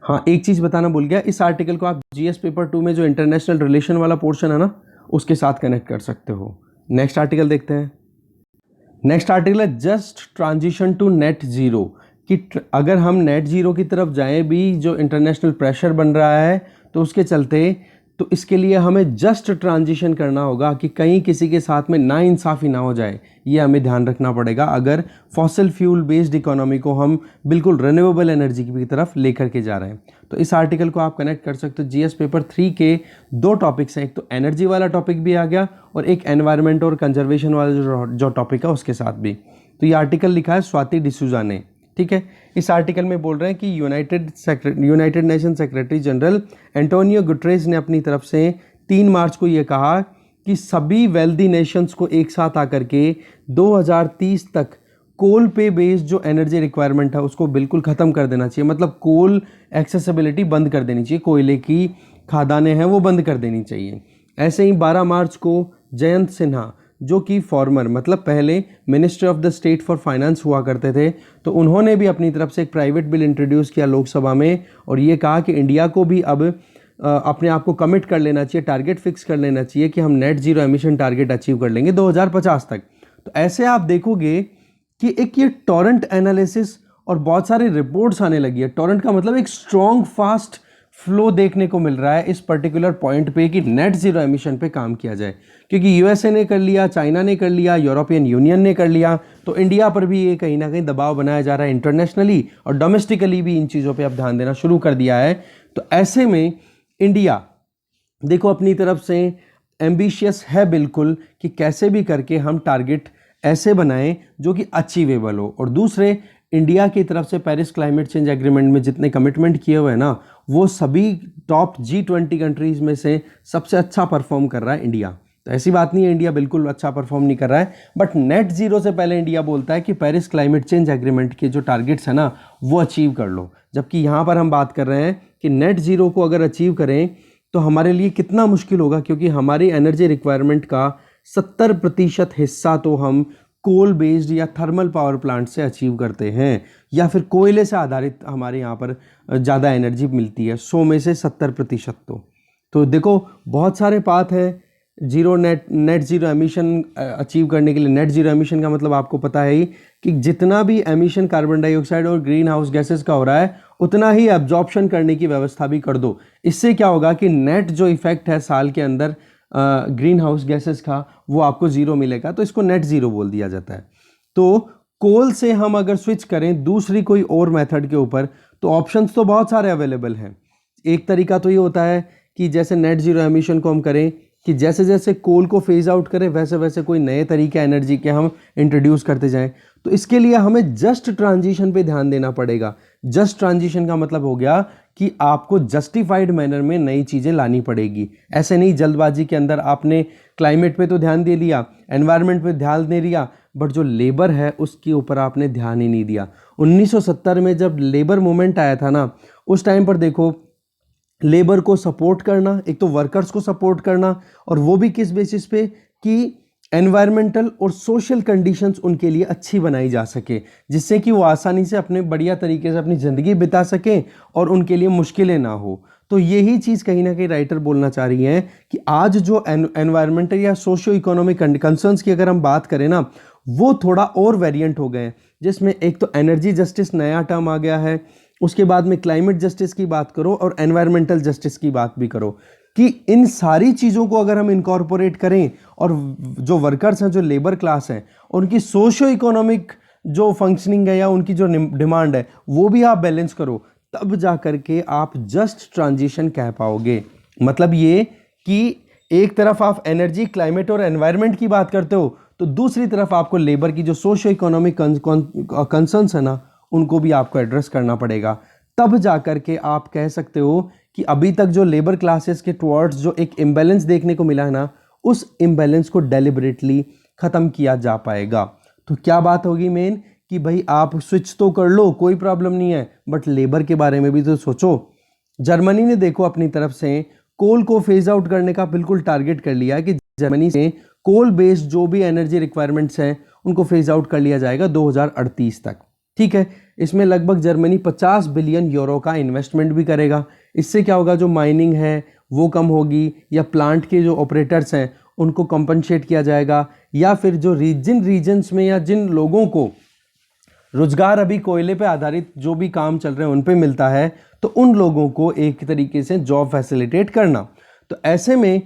हाँ, एक चीज़ बताना भूल गया, इस आर्टिकल को आप जीएस पेपर 2 में जो इंटरनेशनल रिलेशन वाला पोर्शन है ना उसके साथ कनेक्ट कर सकते हो। नेक्स्ट आर्टिकल देखते हैं। नेक्स्ट आर्टिकल है just transition to net zero, कि अगर हम नेट ज़ीरो की तरफ जाएं भी जो इंटरनेशनल प्रेशर बन रहा है तो उसके चलते तो इसके लिए हमें जस्ट ट्रांजिशन करना होगा कि कहीं किसी के साथ में नाइंसाफ़ी ना हो जाए, ये हमें ध्यान रखना पड़ेगा अगर फॉसिल फ्यूल बेस्ड इकोनॉमी को हम बिल्कुल रिन्यूएबल एनर्जी की तरफ लेकर के जा रहे हैं। तो इस आर्टिकल को आप कनेक्ट कर सकते हो। जीएस पेपर 3 के 2 टॉपिक्स हैं, एक तो एनर्जी वाला टॉपिक भी आ गया और एक एनवायरनमेंट और कंजर्वेशन वाला जो टॉपिक है उसके साथ भी। तो ये आर्टिकल लिखा है स्वाति डिसूजा ने। ठीक है, इस आर्टिकल में बोल रहे हैं कि United nation secretary general Antonio Guterres ने अपनी तरफ से 3 मार्च को ये कहा कि सभी वेल्दी नेशंस को एक साथ आकर के 2030 तक कोल पे बेस्ड जो एनर्जी रिक्वायरमेंट है उसको बिल्कुल ख़त्म कर देना चाहिए। मतलब कोल एक्सेसिबिलिटी बंद कर देनी चाहिए, कोयले की खादानें हैं वो बंद कर देनी चाहिए। ऐसे ही 12 मार्च को जयंत सिन्हा जो कि फॉर्मर मतलब पहले minister of the state for finance हुआ करते थे, तो उन्होंने भी अपनी तरफ से एक प्राइवेट बिल इंट्रोड्यूस किया लोकसभा में और ये कहा कि इंडिया को भी अब अपने आप को कमिट कर लेना चाहिए, टारगेट फिक्स कर लेना चाहिए कि हम net zero emission target achieve कर लेंगे 2050 तक। तो ऐसे आप देखोगे कि एक ये टॉरेंट एनालिसिस और बहुत सारे रिपोर्ट्स आने लगी है। टॉरेंट का मतलब एक स्ट्रॉन्ग फास्ट फ्लो देखने को मिल रहा है इस पर्टिकुलर पॉइंट पे कि नेट जीरो एमिशन पे काम किया जाए, क्योंकि यूएसए ने कर लिया, चाइना ने कर लिया, यूरोपियन यूनियन ने कर लिया, तो इंडिया पर भी ये कहीं ना कहीं दबाव बनाया जा रहा है इंटरनेशनली और डोमेस्टिकली भी इन चीज़ों पे अब ध्यान देना शुरू कर दिया है। तो ऐसे में इंडिया देखो अपनी तरफ से एम्बिशियस है बिल्कुल कि कैसे भी करके हम टारगेट ऐसे बनाएं जो कि अचीवेबल हो, और दूसरे इंडिया की तरफ से पेरिस क्लाइमेट चेंज एग्रीमेंट में जितने कमिटमेंट किए हुए हैं ना वो सभी टॉप G20 कंट्रीज़ में से सबसे अच्छा परफॉर्म कर रहा है इंडिया। तो ऐसी बात नहीं है इंडिया बिल्कुल अच्छा परफॉर्म नहीं कर रहा है, बट नेट जीरो से पहले इंडिया बोलता है कि पेरिस क्लाइमेट चेंज एग्रीमेंट के जो टारगेट्स है ना वो अचीव कर लो। जबकि यहाँ पर हम बात कर रहे हैं कि नेट जीरो को अगर अचीव करें तो हमारे लिए कितना मुश्किल होगा, क्योंकि हमारी एनर्जी रिक्वायरमेंट का 70% हिस्सा तो हम कोल बेस्ड या थर्मल पावर प्लांट से अचीव करते हैं, या फिर कोयले से आधारित हमारे यहाँ पर ज़्यादा एनर्जी मिलती है, 100 में से 70%। तो देखो बहुत सारे पाथ है नेट जीरो एमिशन अचीव करने के लिए। नेट जीरो एमिशन का मतलब आपको पता है ही कि जितना भी एमिशन कार्बन डाइऑक्साइड और ग्रीन हाउस गैसेस का हो रहा है उतना ही एब्जॉर्प्शन करने की व्यवस्था भी कर दो। इससे क्या होगा कि नेट जो इफेक्ट है साल के अंदर ग्रीन हाउस गैसेस का वो आपको ज़ीरो मिलेगा, तो इसको नेट ज़ीरो बोल दिया जाता है। तो कोल से हम अगर स्विच करें दूसरी कोई और मेथड के ऊपर तो ऑप्शंस तो बहुत सारे अवेलेबल हैं। एक तरीका तो ये होता है कि जैसे नेट जीरो एमिशन को हम करें कि जैसे जैसे कोल को फेज आउट करें वैसे वैसे कोई नए तरीके एनर्जी के हम इंट्रोड्यूस करते जाएं। तो इसके लिए हमें जस्ट ट्रांजिशन पे ध्यान देना पड़ेगा। जस्ट ट्रांजिशन का मतलब हो गया कि आपको जस्टिफाइड मैनर में नई चीज़ें लानी पड़ेगी। ऐसे नहीं जल्दबाजी के अंदर आपने क्लाइमेट पे तो ध्यान दे लिया, एनवायरनमेंट पे ध्यान दे लिया, बट जो लेबर है उसके ऊपर आपने ध्यान ही नहीं दिया। 1970 में जब लेबर मूवमेंट आया था ना, उस टाइम पर देखो लेबर को सपोर्ट करना, एक तो वर्कर्स को सपोर्ट करना, और वो भी किस बेसिस पे कि एनवायरमेंटल और सोशल कंडीशंस उनके लिए अच्छी बनाई जा सके, जिससे कि वो आसानी से अपने बढ़िया तरीके से अपनी ज़िंदगी बिता सकें और उनके लिए मुश्किलें ना हो। तो यही चीज़ कहीं ना कहीं राइटर बोलना चाह रही हैं कि आज जो एनवायरमेंटल या सोशो इकोनॉमिक कंसर्न्स की अगर हम बात करें ना, वो थोड़ा और वेरिएंट हो गए हैं, जिसमें एक तो एनर्जी जस्टिस नया टर्म आ गया है, उसके बाद में क्लाइमेट जस्टिस की बात करो और एनवायरमेंटल जस्टिस की बात भी करो, कि इन सारी चीज़ों को अगर हम इनकॉर्पोरेट करें और जो वर्कर्स हैं, जो लेबर क्लास हैं, उनकी सोशो इकोनॉमिक जो फंक्शनिंग है या उनकी जो डिमांड है वो भी आप बैलेंस करो, तब जा करके आप जस्ट ट्रांजिशन कह पाओगे। मतलब ये कि एक तरफ आप एनर्जी, क्लाइमेट और एनवायरनमेंट की बात करते हो तो दूसरी तरफ आपको लेबर की जो सोशो इकोनॉमिक कंसर्न्स है ना उनको भी आपको एड्रेस करना पड़ेगा। तब जा करके आप कह सकते हो कि अभी तक जो लेबर क्लासेस के टुवर्ड्स जो एक इम्बैलेंस देखने को मिला है ना, उस इम्बैलेंस को डेलिबरेटली ख़त्म किया जा पाएगा। तो क्या बात होगी मेन कि भाई आप स्विच तो कर लो, कोई प्रॉब्लम नहीं है, बट लेबर के बारे में भी तो सोचो। जर्मनी ने देखो अपनी तरफ से कोल को फेज आउट करने का बिल्कुल टारगेट कर लिया कि जर्मनी से कोल बेस्ड जो भी एनर्जी रिक्वायरमेंट्स हैं उनको फेज आउट कर लिया जाएगा 2038 तक। ठीक है, इसमें लगभग जर्मनी 50 बिलियन यूरो का इन्वेस्टमेंट भी करेगा। इससे क्या होगा, जो माइनिंग है वो कम होगी, या प्लांट के जो ऑपरेटर्स हैं उनको कंपनसेट किया जाएगा, या फिर जो जिन रीजन्स में या जिन लोगों को रोजगार अभी कोयले पे आधारित जो भी काम चल रहे हैं उन पे मिलता है, तो उन लोगों को एक तरीके से जॉब फैसिलिटेट करना। तो ऐसे में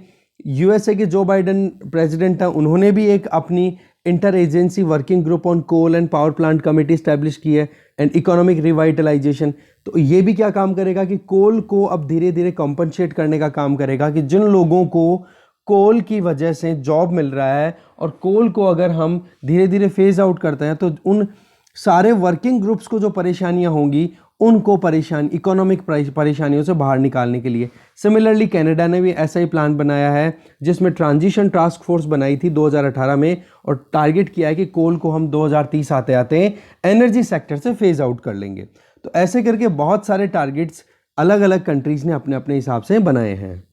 यूएसए के जो बाइडेन प्रेसिडेंट हैं उन्होंने भी एक अपनी inter agency working group on coal and power plant committee establish की है एंड इकोनॉमिक रिवाइटलाइजेशन। तो ये भी क्या काम करेगा कि कोल को अब धीरे धीरे कॉम्पनसेट करने का काम करेगा, कि जिन लोगों को कोल की वजह से जॉब मिल रहा है और कोल को अगर हम धीरे धीरे फेज आउट करते हैं तो उन सारे वर्किंग ग्रुप्स को जो परेशानियां होंगी उनको इकोनॉमिक परेशानियों से बाहर निकालने के लिए। सिमिलरली कनाडा ने भी ऐसा ही प्लान बनाया है, जिसमें ट्रांजिशन टास्क फोर्स बनाई थी 2018 में, और टारगेट किया है कि कोल को हम 2030 आते आते एनर्जी सेक्टर से फेज आउट कर लेंगे। तो ऐसे करके बहुत सारे टारगेट्स अलग अलग कंट्रीज ने अपने अपने हिसाब से बनाए हैं।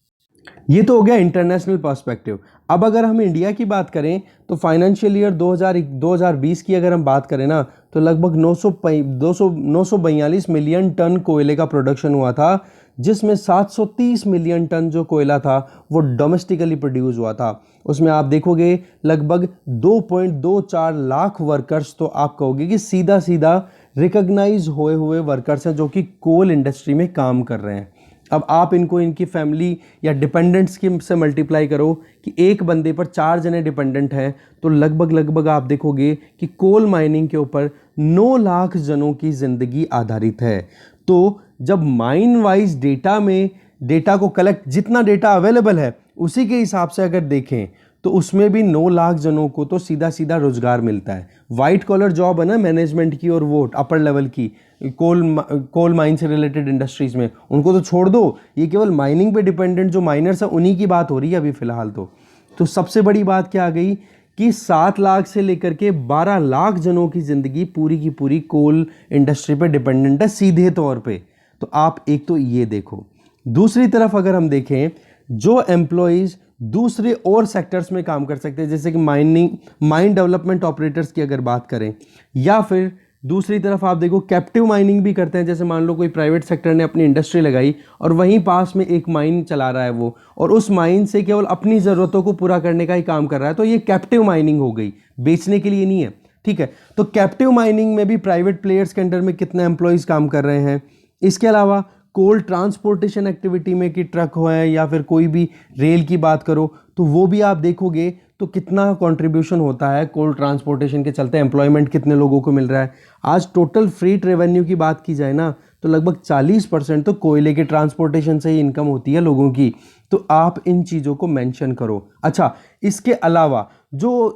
ये तो हो गया इंटरनेशनल पर्सपेक्टिव। अब अगर हम इंडिया की बात करें तो फाइनेंशियल ईयर 2020 की अगर हम बात करें ना, तो लगभग 942 मिलियन टन कोयले का प्रोडक्शन हुआ था, जिसमें 730 मिलियन टन जो कोयला था वो डोमेस्टिकली प्रोड्यूस हुआ था। उसमें आप देखोगे लगभग 2.24 लाख वर्कर्स तो आप कहोगे कि सीधा सीधा रिकॉग्नाइज हुए वर्कर्स हैं जो कि कोल इंडस्ट्री में काम कर रहे हैं। अब आप इनको इनकी फैमिली या डिपेंडेंट्स की से मल्टीप्लाई करो कि एक बंदे पर 4 जने डिपेंडेंट हैं, तो लगभग आप देखोगे कि कोल माइनिंग के ऊपर 9 लाख जनों की ज़िंदगी आधारित है। तो जब माइन वाइज डेटा को कलेक्ट, जितना डेटा अवेलेबल है उसी के हिसाब से अगर देखें तो उसमें भी 9 लाख जनों को तो सीधा सीधा रोजगार मिलता है। वाइट कॉलर जॉब है ना मैनेजमेंट की और वो अपर लेवल की कोल माइन से रिलेटेड इंडस्ट्रीज में, उनको तो छोड़ दो, ये केवल माइनिंग पे डिपेंडेंट जो माइनर्स हैं उन्हीं की बात हो रही है अभी फिलहाल। तो तो सबसे बड़ी बात क्या आ गई कि 7 लाख से लेकर के 12 लाख जनों की ज़िंदगी पूरी की पूरी कोल इंडस्ट्री पे डिपेंडेंट है सीधे तौर पे। तो आप एक तो ये देखो, दूसरी तरफ अगर हम देखें जो एम्प्लॉयज़ दूसरे और सेक्टर्स में काम कर सकते हैं, जैसे कि माइन डेवलपमेंट ऑपरेटर्स की अगर बात करें, या फिर दूसरी तरफ आप देखो कैप्टिव माइनिंग भी करते हैं। जैसे मान लो कोई प्राइवेट सेक्टर ने अपनी इंडस्ट्री लगाई और वहीं पास में एक माइन चला रहा है वो, और उस माइन से केवल अपनी ज़रूरतों को पूरा करने का ही काम कर रहा है, तो ये कैप्टिव माइनिंग हो गई, बेचने के लिए नहीं है। ठीक है, तो कैप्टिव माइनिंग में भी प्राइवेट प्लेयर्स के अंडर में कितने एम्प्लॉयज़ काम कर रहे हैं। इसके अलावा कोल ट्रांसपोर्टेशन एक्टिविटी में कि ट्रक हो है या फिर कोई भी रेल की बात करो, तो वो भी आप देखोगे तो कितना कंट्रीब्यूशन होता है कोल ट्रांसपोर्टेशन के चलते, एम्प्लॉयमेंट कितने लोगों को मिल रहा है। आज टोटल फ्रीट रेवेन्यू की बात की जाए ना, तो लगभग 40% तो कोयले के ट्रांसपोर्टेशन से ही इनकम होती है लोगों की। तो आप इन चीज़ों को मेंशन करो। अच्छा, इसके अलावा जो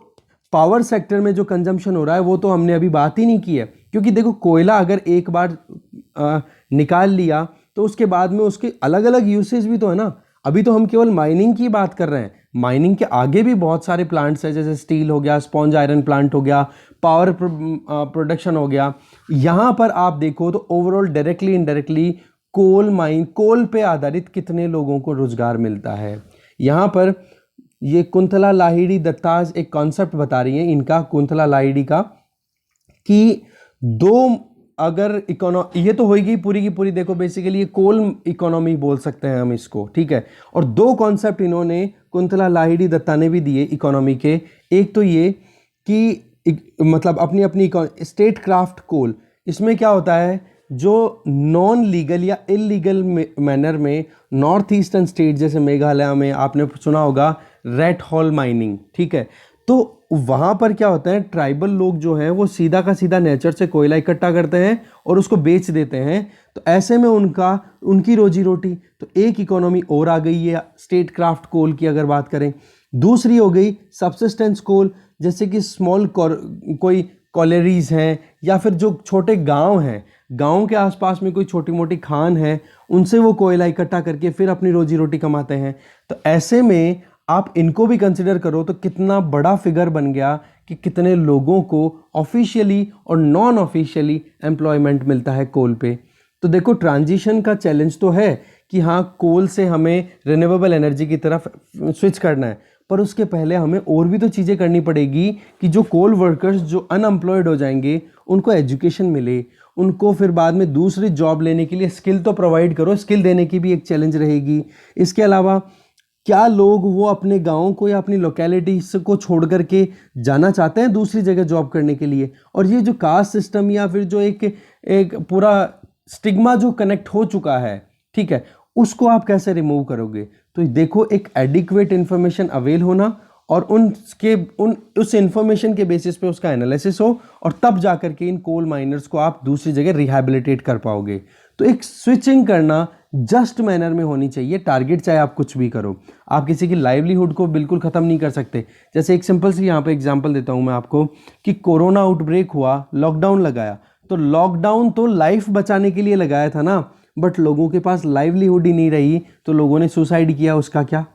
पावर सेक्टर में जो कंजम्पशन हो रहा है वो तो हमने अभी बात ही नहीं की है, क्योंकि देखो कोयला अगर एक बार निकाल लिया तो उसके बाद में उसके अलग अलग यूसेज भी तो है ना। अभी तो हम केवल माइनिंग की बात कर रहे हैं, माइनिंग के आगे भी बहुत सारे प्लांट्स हैं, जैसे स्टील हो गया, स्पॉन्ज आयरन प्लांट हो गया, पावर प्रोडक्शन हो गया। यहाँ पर आप देखो तो ओवरऑल डायरेक्टली इनडायरेक्टली कोल पे आधारित कितने लोगों को रोजगार मिलता है। यहाँ पर ये कुंतला लाहिड़ी दत्ताज एक कॉन्सेप्ट बता रही हैं इनका, कुंतला लाहिड़ी का, कि दो अगर ये तो होगी पूरी की पूरी, देखो बेसिकली ये कोल इकोनॉमी बोल सकते हैं हम इसको, ठीक है। और दो कॉन्सेप्ट इन्होंने कुंतला लाहिड़ी दत्ता ने भी दिए इकोनॉमी के। एक तो ये कि मतलब अपनी अपनी स्टेट क्राफ्ट कोल, इसमें क्या होता है जो नॉन लीगल या इलीगल मैनर में नॉर्थ ईस्टर्न स्टेट जैसे मेघालय में आपने सुना होगा रेड हॉल माइनिंग, ठीक है। तो वहाँ पर क्या होता है, ट्राइबल लोग जो हैं वो सीधा का सीधा नेचर से कोयला इकट्ठा करते हैं और उसको बेच देते हैं। तो ऐसे में उनकी रोजी रोटी, तो एक इकोनॉमी और आ गई है स्टेट क्राफ्ट कोल की अगर बात करें। दूसरी हो गई सब्सिस्टेंस कोल, जैसे कि स्मॉल कोई कॉलेरीज हैं या फिर जो छोटे गांव हैं, गांव के आसपास में कोई छोटी मोटी खान है, उनसे वो कोयला इकट्ठा करके फिर अपनी रोजी रोटी कमाते हैं। तो ऐसे में आप इनको भी कंसिडर करो तो कितना बड़ा फिगर बन गया कि कितने लोगों को ऑफिशियली और नॉन ऑफिशियली एम्प्लॉयमेंट मिलता है कोल पे। तो देखो ट्रांजिशन का चैलेंज तो है कि हाँ कोल से हमें रिन्यूएबल एनर्जी की तरफ स्विच करना है, पर उसके पहले हमें और भी तो चीज़ें करनी पड़ेगी कि जो कोल वर्कर्स जो अनएम्प्लॉयड हो जाएंगे उनको एजुकेशन मिले, उनको फिर बाद में दूसरी जॉब लेने के लिए स्किल तो प्रोवाइड करो, स्किल देने की भी एक चैलेंज रहेगी। इसके अलावा क्या लोग वो अपने गाँव को या अपनी लोकेलिटी को छोड़ करके जाना चाहते हैं दूसरी जगह जॉब करने के लिए। और ये जो कास्ट सिस्टम या फिर जो एक पूरा स्टिग्मा जो कनेक्ट हो चुका है, ठीक है, उसको आप कैसे रिमूव करोगे। तो देखो एक एडिक्वेट इन्फॉर्मेशन अवेल होना और उस इन्फॉर्मेशन के बेसिस पे उसका एनालिसिस हो, और तब जाकर के इन कोल माइनर्स को आप दूसरी जगह रिहैबिलिटेट कर पाओगे। तो एक स्विचिंग करना जस्ट मैनर में होनी चाहिए। टारगेट चाहे आप कुछ भी करो, आप किसी की लाइवलीहुड को बिल्कुल ख़त्म नहीं कर सकते। जैसे एक सिंपल सी यहाँ पे एग्जांपल देता हूँ मैं आपको कि कोरोना आउटब्रेक हुआ, लॉकडाउन लगाया, तो लॉकडाउन तो लाइफ बचाने के लिए लगाया था ना, बट लोगों के पास लाइवलीहुड ही नहीं रही तो लोगों ने सुसाइड किया, उसका क्या।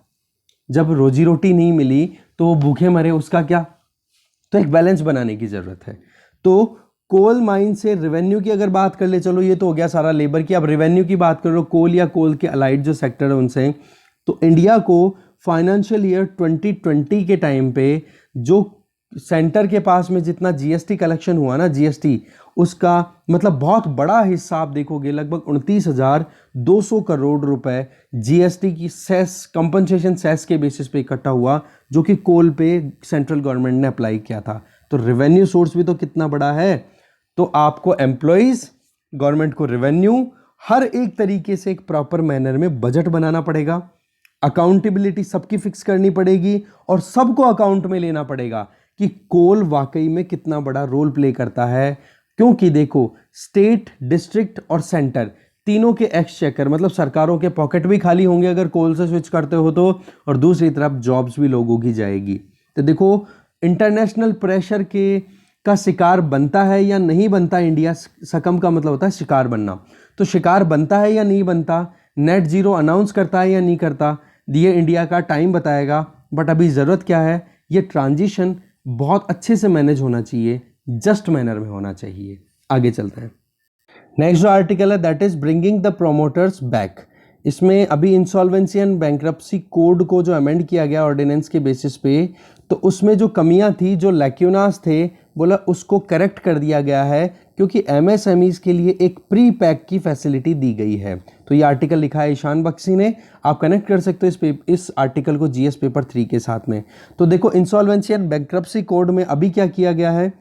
जब रोजी रोटी नहीं मिली तो वो भूखे मरे, उसका क्या। तो एक बैलेंस बनाने की ज़रूरत है। तो कोल माइन से रेवेन्यू की अगर बात कर ले, चलो ये तो हो गया सारा लेबर की, अब रेवेन्यू की बात करो कोल या कोल के अलाइड जो सेक्टर है उनसे। तो इंडिया को फाइनेंशियल ईयर 2020 के टाइम पे जो सेंटर के पास में जितना जीएसटी कलेक्शन हुआ ना, जीएसटी उसका मतलब बहुत बड़ा हिस्सा आप देखोगे, लगभग 29,200 करोड़ रुपए जीएसटी की सेस कंपनसेशन सेस के बेसिस पे इकट्ठा हुआ, जो कि कोल पे सेंट्रल गवर्नमेंट ने अप्लाई किया था। तो रेवेन्यू सोर्स भी तो कितना बड़ा है। तो आपको एम्प्लॉयज, गवर्नमेंट को रेवेन्यू, हर एक तरीके से एक प्रॉपर मैनर में बजट बनाना पड़ेगा, अकाउंटेबिलिटी सबकी फिक्स करनी पड़ेगी और सबको अकाउंट में लेना पड़ेगा कि कोल वाकई में कितना बड़ा रोल प्ले करता है। क्योंकि देखो स्टेट, डिस्ट्रिक्ट और सेंटर तीनों के एक्सचेकर मतलब सरकारों के पॉकेट भी खाली होंगे अगर कोल से स्विच करते हो तो, और दूसरी तरफ जॉब्स भी लोगों की जाएगी। तो देखो इंटरनेशनल प्रेशर का शिकार बनता है या नहीं बनता इंडिया। सकम का मतलब होता है शिकार बनना, तो शिकार बनता है या नहीं बनता, नेट जीरो अनाउंस करता है या नहीं करता, ये इंडिया का टाइम बताएगा। बट अभी ज़रूरत क्या है, ये ट्रांजिशन बहुत अच्छे से मैनेज होना चाहिए, जस्ट मैनर में होना चाहिए। आगे चलते हैं। नेक्स्ट जो आर्टिकल है that is bringing the promoters back. इसमें अभी इंसॉल्वेंसी एंड बैंक्रप्सी कोड को जो अमेंड किया गया ऑर्डिनेंस के बेसिस पे, तो उसमें जो कमियां थी, जो लैक्यूनास थे, बोला उसको करेक्ट कर दिया गया है, क्योंकि एमएसएमईज के लिए एक प्री पैक की फैसिलिटी दी गई है। तो ये आर्टिकल लिखा है ईशान बख्शी ने, आप कनेक्ट कर सकते हो इस आर्टिकल को जीएस पेपर 3 के साथ में। तो देखो इंसॉल्वेंसी एंड बैंक्रप्सी कोड में अभी क्या किया गया है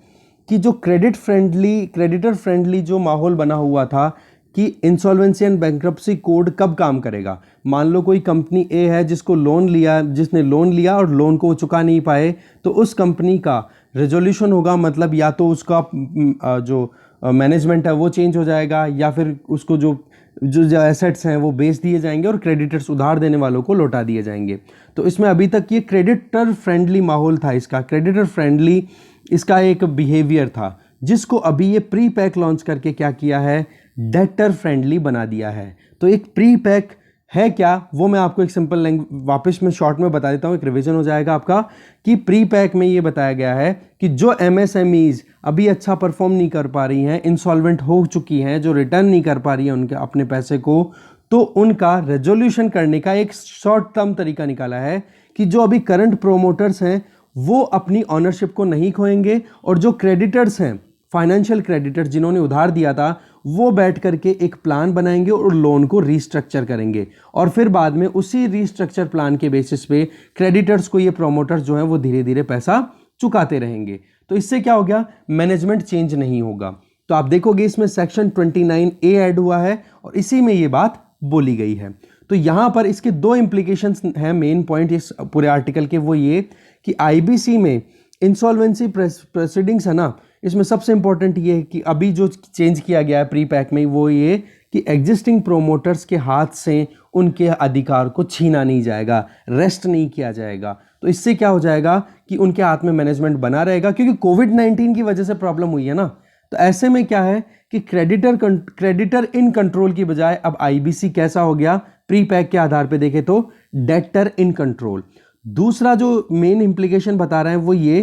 कि जो क्रेडिटर फ्रेंडली जो माहौल बना हुआ था कि इंसॉल्वेंसी एंड बैंक्रप्सी कोड कब काम करेगा। मान लो कोई कंपनी ए है जिसने लोन लिया और लोन को चुका नहीं पाए, तो उस कंपनी का रेजोल्यूशन होगा, मतलब या तो उसका जो मैनेजमेंट है वो चेंज हो जाएगा, या फिर उसको जो एसेट्स हैं वो बेच दिए जाएंगे और क्रेडिटर्स उधार देने वालों को लौटा दिए जाएंगे। तो इसमें अभी तक ये क्रेडिटर फ्रेंडली माहौल था, इसका क्रेडिटर फ्रेंडली इसका एक बिहेवियर था, जिसको अभी ये प्री पैक लॉन्च करके क्या किया है, डेटर फ्रेंडली बना दिया है। तो एक प्री पैक है क्या, वो मैं आपको एक सिंपल वापस में शॉर्ट में बता देता हूँ, एक रिवीजन हो जाएगा आपका। कि प्री पैक में ये बताया गया है कि जो एमएसएमईज अभी अच्छा परफॉर्म नहीं कर पा रही हैं, इंसॉल्वेंट हो चुकी हैं, जो रिटर्न नहीं कर पा रही हैं उनके अपने पैसे को, तो उनका रेजोल्यूशन करने का एक शॉर्ट टर्म तरीका निकाला है कि जो अभी करंट प्रोमोटर्स हैं वो अपनी ऑनरशिप को नहीं खोएंगे, और जो क्रेडिटर्स हैं, फाइनेंशियल क्रेडिटर्स जिन्होंने उधार दिया था, वो बैठ करके एक प्लान बनाएंगे और लोन को रीस्ट्रक्चर करेंगे, और फिर बाद में उसी रीस्ट्रक्चर प्लान के बेसिस पे क्रेडिटर्स को ये प्रोमोटर्स जो हैं वो धीरे धीरे पैसा चुकाते रहेंगे। तो इससे क्या हो गया, मैनेजमेंट चेंज नहीं होगा। तो आप देखोगे इसमें सेक्शन 29A ऐड हुआ है और इसी में ये बात बोली गई है। तो यहां पर इसके दो इंप्लीकेशंस हैं, मेन पॉइंट इस पूरे आर्टिकल के, वो ये कि आईबीसी में इंसॉल्वेंसी प्रोसीडिंग्स है ना, इसमें सबसे इंपॉर्टेंट ये है कि अभी जो चेंज किया गया है प्री पैक में, वो ये कि एग्जिस्टिंग प्रोमोटर्स के हाथ से उनके अधिकार को छीना नहीं जाएगा, रेस्ट नहीं किया जाएगा। तो इससे क्या हो जाएगा कि उनके हाथ में मैनेजमेंट बना रहेगा, क्योंकि कोविड-19 की वजह से प्रॉब्लम हुई है ना। तो ऐसे में क्या है कि क्रेडिटर इन कंट्रोल की बजाय अब आईबीसी कैसा हो गया, प्री पैक के आधार पे देखें तो डेटर इन कंट्रोल। दूसरा जो मेन इंप्लीकेशन बता रहे हैं वो ये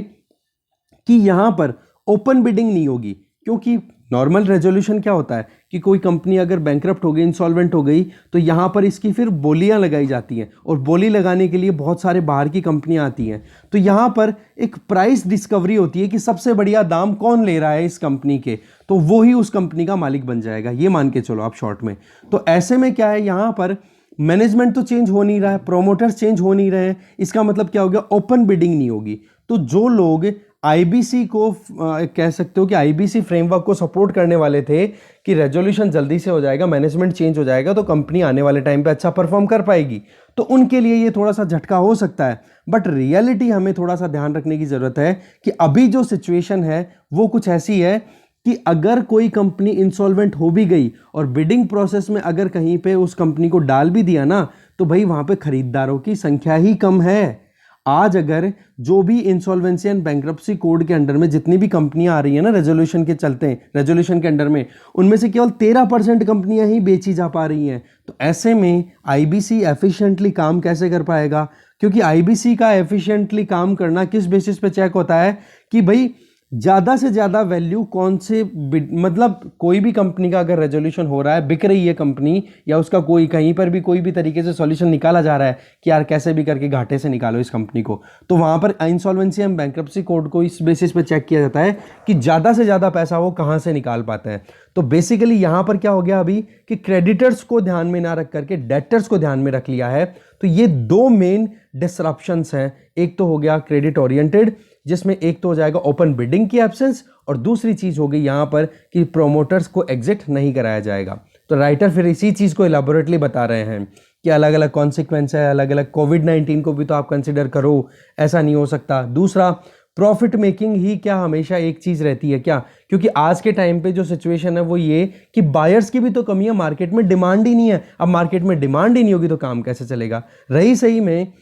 कि यहां पर ओपन बिडिंग नहीं होगी, क्योंकि नॉर्मल रेजोल्यूशन क्या होता है कि कोई कंपनी अगर बैंकरप्ट हो गई, इंसॉल्वेंट हो गई, तो यहां पर इसकी फिर बोलियां लगाई जाती हैं, और बोली लगाने के लिए बहुत सारे बाहर की कंपनियां आती हैं। तो यहां पर एक प्राइस डिस्कवरी होती है कि सबसे बढ़िया दाम कौन ले रहा है इस कंपनी के, तो वो ही उस कंपनी का मालिक बन जाएगा, ये मान के चलो आप शॉर्ट में। तो ऐसे में क्या है, यहां पर मैनेजमेंट तो चेंज हो नहीं रहा है, प्रोमोटर्स चेंज हो नहीं रहे हैं, इसका मतलब क्या हो गया, ओपन बिडिंग नहीं होगी। तो जो लोग आईबीसी को कह सकते हो कि आईबीसी फ्रेमवर्क को सपोर्ट करने वाले थे कि रेजोल्यूशन जल्दी से हो जाएगा, मैनेजमेंट चेंज हो जाएगा, तो कंपनी आने वाले टाइम पे अच्छा परफॉर्म कर पाएगी, तो उनके लिए ये थोड़ा सा झटका हो सकता है। बट रियलिटी हमें थोड़ा सा ध्यान रखने की जरूरत है कि अभी जो सिचुएशन है वो कुछ ऐसी है कि अगर कोई कंपनी इंसॉल्वेंट हो भी गई और बिडिंग प्रोसेस में अगर कहीं पे उस कंपनी को डाल भी दिया ना, तो भाई वहां पे खरीदारों की संख्या ही कम है। आज अगर जो भी इंसॉल्वेंसी एंड बैंक्रप्सी कोड के अंडर में जितनी भी कंपनियां आ रही है ना रेजोल्यूशन के चलते, रेजोल्यूशन के अंडर में, उनमें से केवल 13% कंपनियां ही बेची जा पा रही हैं। तो ऐसे में आईबीसी एफिशिएंटली काम कैसे कर पाएगा, क्योंकि आईबीसी का एफिशिएंटली काम करना किस बेसिस पे चेक होता है कि भाई ज़्यादा से ज़्यादा वैल्यू कौन से, मतलब कोई भी कंपनी का अगर रेजोल्यूशन हो रहा है, बिक रही है कंपनी, या उसका कोई कहीं पर भी कोई भी तरीके से सॉल्यूशन निकाला जा रहा है कि यार कैसे भी करके घाटे से निकालो इस कंपनी को, तो वहाँ पर इंसॉल्वेंसी एंड बैंक्रप्सी कोड को इस बेसिस पे चेक किया जाता है कि ज़्यादा से ज़्यादा पैसा वो कहाँ से निकाल पाते हैं। तो बेसिकली यहाँ पर क्या हो गया अभी कि क्रेडिटर्स को ध्यान में ना रख करके डेटर्स को ध्यान में रख लिया है। तो ये दो मेन डिसरप्शंस हैं, एक तो हो गया क्रेडिट ओरिएंटेड, जिसमें एक तो हो जाएगा ओपन बिडिंग की एब्सेंस, और दूसरी चीज हो गई यहां पर कि प्रोमोटर्स को एग्जिट नहीं कराया जाएगा। तो राइटर फिर इसी चीज को इलाबोरेटली बता रहे हैं कि अलग अलग कॉन्सिक्वेंस है, अलग अलग कोविड-19 को भी तो आप कंसिडर करो, ऐसा नहीं हो सकता। दूसरा, प्रॉफिट मेकिंग ही क्या हमेशा एक चीज रहती है क्या, क्योंकि आज के टाइम पे जो सिचुएशन है वो ये कि बायर्स की भी तो कमी है, मार्केट में डिमांड ही नहीं है। अब मार्केट में डिमांड ही नहीं होगी तो काम कैसे चलेगा। रही सही में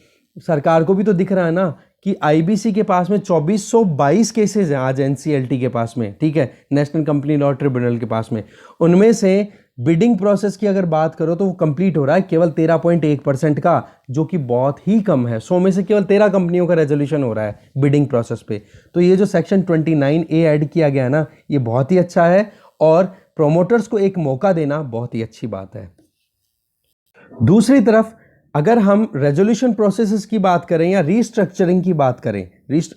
सरकार को भी तो दिख रहा है ना कि आईबीसी के पास में 2422 केसेस हैं आज एनसीएलटी के पास में, ठीक है, नेशनल कंपनी लॉ ट्रिब्यूनल के पास में, उनमें से बिडिंग प्रोसेस की अगर बात करो तो वो कंप्लीट हो रहा है केवल 13.1% का, जो कि बहुत ही कम है। 100 में से केवल 13 कंपनियों का रेजोल्यूशन हो रहा है बिडिंग प्रोसेस पे। तो ये जो सेक्शन 29A ऐड किया गया है ना, ये बहुत ही अच्छा है और प्रोमोटर्स को एक मौका देना बहुत ही अच्छी बात है। दूसरी तरफ अगर हम रेजोल्यूशन प्रोसेसेस की बात करें या रीस्ट्रक्चरिंग की बात करें,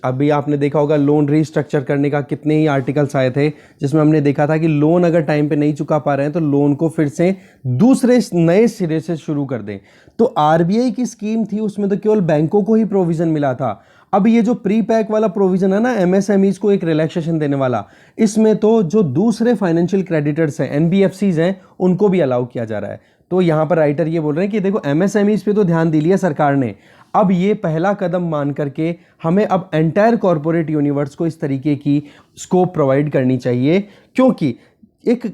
अभी आपने देखा होगा लोन रीस्ट्रक्चर करने का कितने ही आर्टिकल्स आए थे, जिसमें हमने देखा था कि लोन अगर टाइम पे नहीं चुका पा रहे हैं तो लोन को फिर से दूसरे नए सिरे से शुरू कर दें। तो आरबीआई की स्कीम थी, उसमें तो केवल बैंकों को ही प्रोविजन मिला था। अब ये जो प्री पैक वाला प्रोविजन है ना, एमएसएमईज को एक रिलैक्सेशन देने वाला, इसमें तो जो दूसरे फाइनेंशियल क्रेडिटर्स हैं, एनबीएफसीज हैं, उनको भी अलाउ किया जा रहा है। तो यहां पर राइटर ये बोल रहे हैं कि देखो एमएसएमईज पे तो ध्यान दी लिया सरकार ने, अब ये पहला कदम मान करके हमें अब एंटायर कॉर्पोरेट यूनिवर्स को इस तरीके की स्कोप प्रोवाइड करनी चाहिए, क्योंकि एक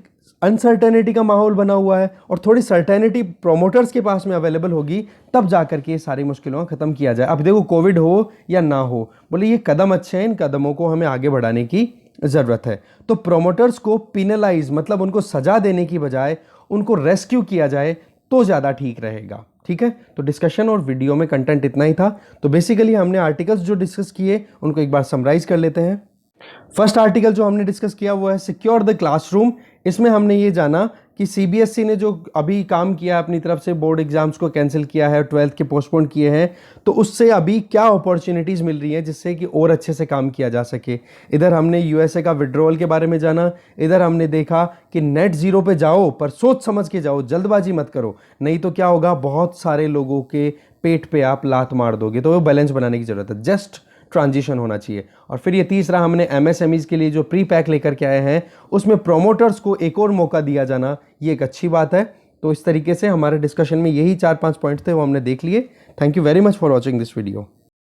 अनसर्टेनिटी का माहौल बना हुआ है और थोड़ी सर्टेनिटी प्रोमोटर्स के पास में अवेलेबल होगी, तब जाकर के सारी मुश्किलों को खत्म किया जाए। अब देखो कोविड हो या ना हो, बोले ये कदम अच्छे हैं, इन कदमों को हमें आगे बढ़ाने की ज़रूरत है। तो प्रोमोटर्स को पिनलाइज, मतलब उनको सजा देने की बजाय उनको रेस्क्यू किया जाए तो ज़्यादा ठीक रहेगा। ठीक है, तो डिस्कशन और वीडियो में कंटेंट इतना ही था। तो बेसिकली हमने आर्टिकल्स जो डिस्कस किए उनको एक बार समराइज कर लेते हैं। फर्स्ट आर्टिकल जो हमने डिस्कस किया वो है सिक्योर द क्लासरूम। इसमें हमने ये जाना कि सीबीएसई ने जो अभी काम किया है अपनी तरफ से, बोर्ड एग्जाम्स को कैंसिल किया है, 12th के पोस्टपोन किए हैं, तो उससे अभी क्या अपॉर्चुनिटीज़ मिल रही हैं जिससे कि और अच्छे से काम किया जा सके। इधर हमने यूएसए का विड्रॉल के बारे में जाना, इधर हमने देखा कि नेट जीरो पे जाओ पर सोच समझ के जाओ, जल्दबाजी मत करो, नहीं तो क्या होगा, बहुत सारे लोगों के पेट पे आप लात मार दोगे। तो वो बैलेंस बनाने की जरूरत है, जस्ट ट्रांजिशन होना चाहिए। और फिर ये तीसरा हमने एमएसएमईज के लिए जो प्री पैक लेकर के आए हैं, उसमें प्रोमोटर्स को एक और मौका दिया जाना, ये एक अच्छी बात है। तो इस तरीके से हमारे डिस्कशन में यही 4-5 पॉइंट थे, वो हमने देख लिए। Thank you very much for watching this video.